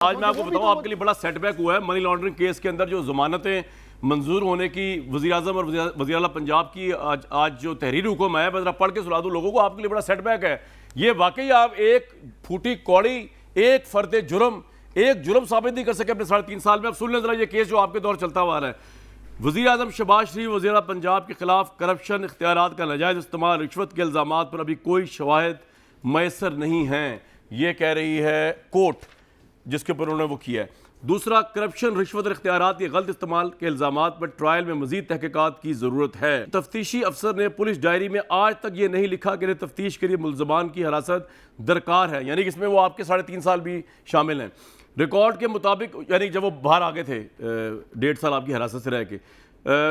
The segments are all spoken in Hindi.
आज मैं आपको बताऊं, आपके लिए बड़ा सेटबैक हुआ है मनी लॉन्ड्रिंग केस के अंदर। जो जमानतें मंजूर होने की वज़ीर आज़म और वज़ीर आला पंजाब की आज जो तहरीरी हुक्म है, मैं जरा पढ़ के सुना दूं लोगों को, आपके लिए बड़ा सेटबैक है ये। वाकई आप एक फूटी कौड़ी, एक फर्द जुर्म, एक जुर्म साबित नहीं कर सके अपने 3.5 साल में। अब सुन लें जरा ये केस जो आपके दौर चलता हुआ आ रहा है। वज़ीर आज़म शहबाज शरीफ वज़ीर आला पंजाब के खिलाफ करप्शन, इख्तियारात का नाजायज़ इस्तेमाल, रिश्वत के इल्ज़ामात पर अभी कोई शवाहिद मैसर नहीं हैं, ये कह रही है कोर्ट जिसके ऊपर उन्होंने वो किया है। दूसरा, करप्शन, रिश्वत और इख्तियारात के गलत इस्तेमाल के इल्ज़ामात पर ट्रायल में मजीद तहकीकात की ज़रूरत है। तफ्तीशी अफसर ने पुलिस डायरी में आज तक ये नहीं लिखा कि तफ्तीश के लिए मुल्ज़मान की हिरासत दरकार है, यानी कि इसमें वो आपके 3.5 साल भी शामिल हैं। रिकॉर्ड के मुताबिक, यानी जब वो बाहर आ गए थे 1.5 साल आपकी हिरासत से रह के,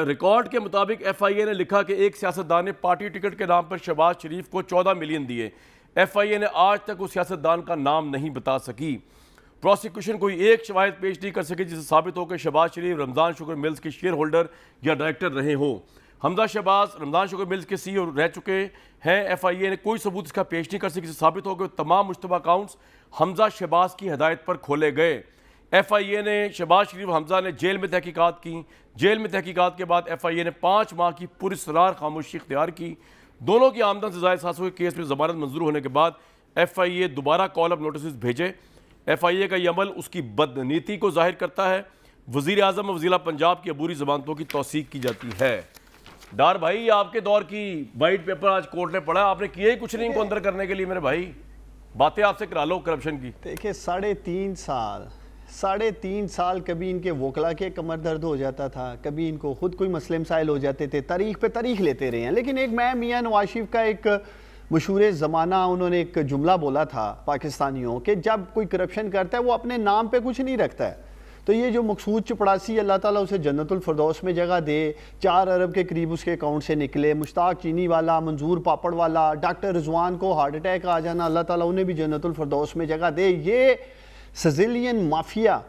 रिकॉर्ड के मुताबिक FIA ने लिखा कि एक सियासतदान ने पार्टी टिकट के नाम पर शहबाज शरीफ को 14 मिलियन दिए। FIA ने आज तक उस सियासतदान का नाम नहीं बता सकी। प्रोसिक्यूशन कोई एक शवाहिद पेश नहीं कर सके जिससे साबित हो कि शहबाज शरीफ रमज़ान शुगर मिल्स के शेयर होल्डर या डायरेक्टर रहे हो। हमजा शहबाज रमज़ान शुगर मिल्स के CEO रह चुके हैं। FIA ने कोई सबूत इसका पेश नहीं कर सकी जिससे साबित हो कि तमाम मुश्तबा अकाउंट्स हमजा शहबाज की हदायत पर खोले गए। FIA ने शहबाज शरीफ हमजा ने जेल में तहकीकात की। जेल में तहकीकात के बाद FIA ने 5 माह की पुरस्रार खामोशी इख्तियार की। दोनों की आमदन से ज़ायद सासों के केस में ज़मानत मंजूर होने के बाद FIA दोबारा कॉल अप नोटिस भेजे। FIA का यह अमल उसकी बदनीति को जाहिर करता है। वज़ीर आज़म और वज़ीर आला पंजाब की अबूरी ज़मानतों की तौसीक की जाती है। डार भाई, ये आपके दौर की वाइट पेपर आज कोर्ट ने पढ़ा, आपने किया ही कुछ नहीं इनको अंदर करने के लिए। मेरे भाई, बातें आपसे करा लो करप्शन की। देखिए 3.5 साल कभी इनके वकला के कमर दर्द हो जाता था, कभी इनको खुद कोई मसले मसाइल हो जाते थे, तारीख पे तारीख लेते रहे हैं। लेकिन एक मैं मियां नवाज शरीफ का एक मशहूर ज़माना उन्होंने एक जुमला बोला था पाकिस्तानियों के, जब कोई करप्शन करता है वो अपने नाम पे कुछ नहीं रखता है। तो ये जो मकसूद चपड़ासी, अल्लाह ताला उसे जन्नतुल फिरदौस में जगह दे, 4 अरब के करीब उसके अकाउंट से निकले, मुश्ताक चीनी वाला, मंजूर पापड़ वाला, डॉक्टर रिजवान को हार्ट अटैक आ जाना, अल्लाह ताला उन्हें भी जन्नतुल फिरदौस में जगह दे। ये सिजिलियन माफिया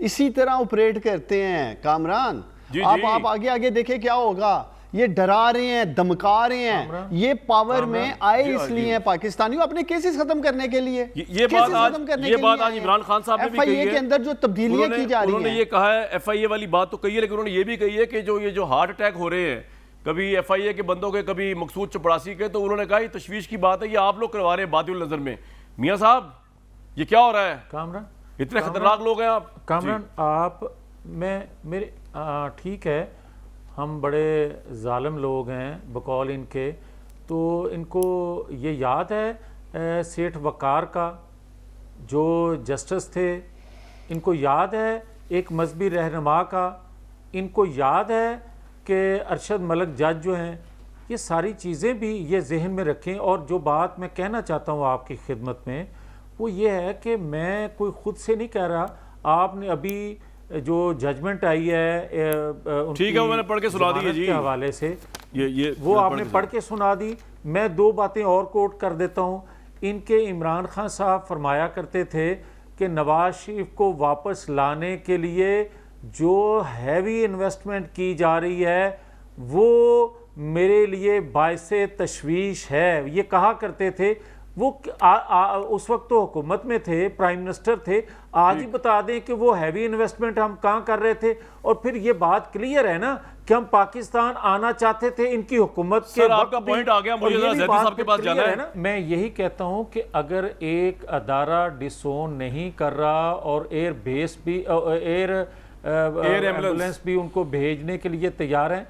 इसी तरह ऑपरेट करते हैं। कामरान, आप आगे आगे देखें क्या होगा। ये डरा रहे हैं, धमका रहे हैं, ये पावर में आए इसलिए हैं पाकिस्तानियों अपने केसेस खत्म करने के लिए। ये बात आज इमरान खान साहब ने भी कही है के अंदर जो तब्दीलियां की जा रही हैं। उन्होंने ये कहा है, FIA वाली बात तो कही है, लेकिन उन्होंने ये भी कही है कि जो हार्ट अटैक हो रहे हैं, कभी FIA के बंदों के, कभी मकसूद चपड़ासी के, तो उन्होंने कहा ये तशवीश की बात है, ये आप लोग करवा रहे हैं बातिल नजर में। मियां साहब, ये क्या हो रहा है? कामरान, इतने खतरनाक लोग हैं आप। कामरान आप, मैं मेरे ठीक है, हम बड़े जालिम लोग हैं बकौल इनके, तो इनको ये याद है सेठ वकार का जो जस्टिस थे, इनको याद है एक मजहबी रहनुमा का, इनको याद है कि अरशद मलिक जज जो हैं। ये सारी चीज़ें भी ये जहन में रखें। और जो बात मैं कहना चाहता हूँ आपकी खिदमत में, वो ये है कि मैं कोई ख़ुद से नहीं कह रहा। आपने अभी जो जजमेंट आई है, ठीक है, वो मैंने पढ़ के सुना दी है जी, के हवाले से ये वो आपने पढ़ के सुना दी। मैं 2 बातें और कोट कर देता हूँ। इनके इमरान खान साहब फरमाया करते थे कि नवाज शरीफ को वापस लाने के लिए जो हैवी इन्वेस्टमेंट की जा रही है वो मेरे लिए बायसे तशवीश है, ये कहा करते थे। वो उस वक्त तो हुकूमत में थे, प्राइम मिनिस्टर थे। आज ही बता दें कि वो हैवी इन्वेस्टमेंट हम कहाँ कर रहे थे। और फिर ये बात क्लियर है ना कि हम पाकिस्तान आना चाहते थे इनकी हुकूमत के वक्त। आपका पॉइंट आ गया, मुझे जैदी साहब के पास जाना है ना। मैं यही कहता हूँ कि अगर एक अदारा डिसोन नहीं कर रहा और एयर बेस भी, एयर एम्बुलेंस भी उनको भेजने के लिए तैयार हैं,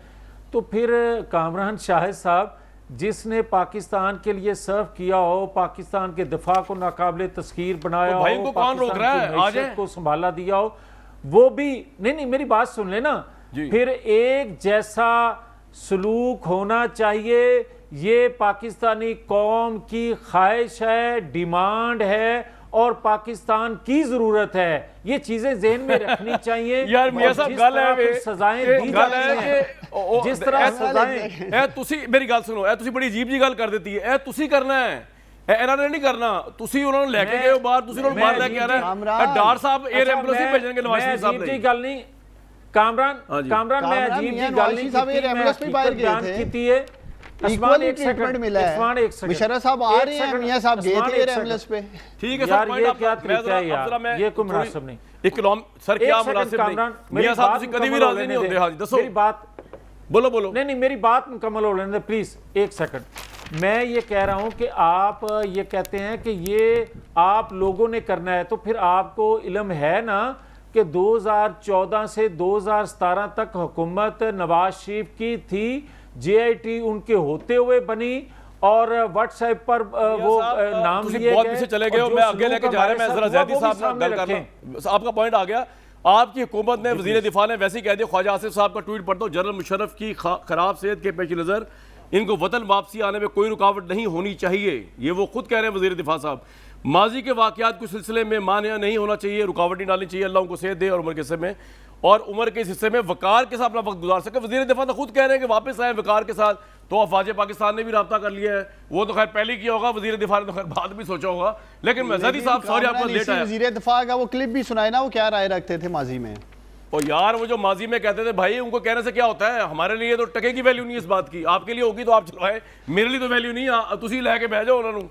तो फिर कामरान शाहिद साहब जिसने पाकिस्तान के लिए सर्व किया हो, पाकिस्तान के दिफा को नाकाबिले तस्खीर बनाया हो, को कौन रोक रहा है, मईशत को संभाला दिया हो, वो भी नहीं, मेरी बात सुन लेना। फिर एक जैसा सलूक होना चाहिए। ये पाकिस्तानी कौम की ख्वाहिश है, डिमांड है और पाकिस्तान की जरूरत है। ये चीजें जहन में रखनी चाहिए। यार मियां साहब, गल है सजाएं दी जाती हैं, जिस तरह सजाएं। मेरी गल सुनो, तुसी बड़ी अजीब जी गल कर देती है। तुसी करना है, इन्होंने नहीं करना। तुसी उन्होंने लेके गए हो बाहर, तुसी उन्होंने बाहर लेके आ रहे हैं। डार साहब एयर एम्बुलेंस ही भेजेंगे नवाज शरीफ साहब ने। गल नहीं कामरान, मैं अजीब जी गल नहीं की थी है उस्मान, एक ट्रीटमेंट सेकंड, मिला उस्मान, है। एक सेकंड। मुशर्रफ साहब आ एक रहे हैं, सेकंड, मियां साहब गए उस्मान, थे एक एम्बुलेंस पे। ठीक है यार, सर, ये क्या तरीका है यार? ये कोई मुनासिब नहीं। सर क्या एक सेकंड मुनासिब कामरान, नहीं? मेरी मियां साहब बात तुसी कभी भी मुकम्मल राजी होने नहीं होते। दे। हाँ जी, दसो, मेरी बात बोलो बोलो। नहीं, मेरी बात मुकम्मल हो लेने दे प्लीज, एक सेकंड। मैं ये कह रहा हूं कि आप ये कहते हैं कि ये आप लोगों ने करना है, तो फिर आपको इल्म है ना कि 2014 से 2017 तक हुकूमत नवाज शरीफ की थी, JIT उनके होते हुए बनी, और व्हाट्सएप पर वो नाम लिए बहुत गए, पीछे चले गए और और जो मैं आगे सलूक लेके जा रहा हमारे मैं साथ जरा हुआ, जैदी वो भी साहब से सामने गल करना। रखें। आपका पॉइंट आ गया। आपकी हुकूमत ने, वजीर दिफा ने वैसे ही कह दिया। ख्वाजा आसिफ साहब का ट्वीट पढ़ता हूँ, जनरल मुशर्रफ की खराब सेहत के पेश नज़र इनको वतन वापसी आने में कोई रुकावट नहीं होनी चाहिए। ये वो खुद कह रहे हैं वजीर दिफा साहब। माजी के वाक़यात के सिलसिले में मानिया नहीं होना चाहिए, रुकावट नहीं डालनी चाहिए। अल्लाह उनको सेहत दे और उम्र के हिस्से में, और उम्र के इस हिस्से में वकार के साथ अपना वक्त गुजार सके। वजीर दिफा तो खुद कह रहे हैं कि वापस आए वकार के साथ। तो अफवाज पाकिस्तान ने भी रब्ता कर लिया है, वो तो खैर पहले किया होगा, वजीर दिफा ने तो खैर बाद भी सोचा होगा। लेकिन जैदी साहब सॉरी आपको लेट आया। वजीर दिफा का वो क्लिप भी सुनाए ना, वो क्या राय रखते थे माजी में। और यार वो जो माजी में कहते थे भाई, उनको कहने से क्या होता है, हमारे लिए तो टके की वैल्यू नहीं है इस बात की, आपके लिए होगी तो आप चलवाए, मेरे लिए तो वैल्यू नहीं है, तुसी लैके बह जाओ उन्होंने।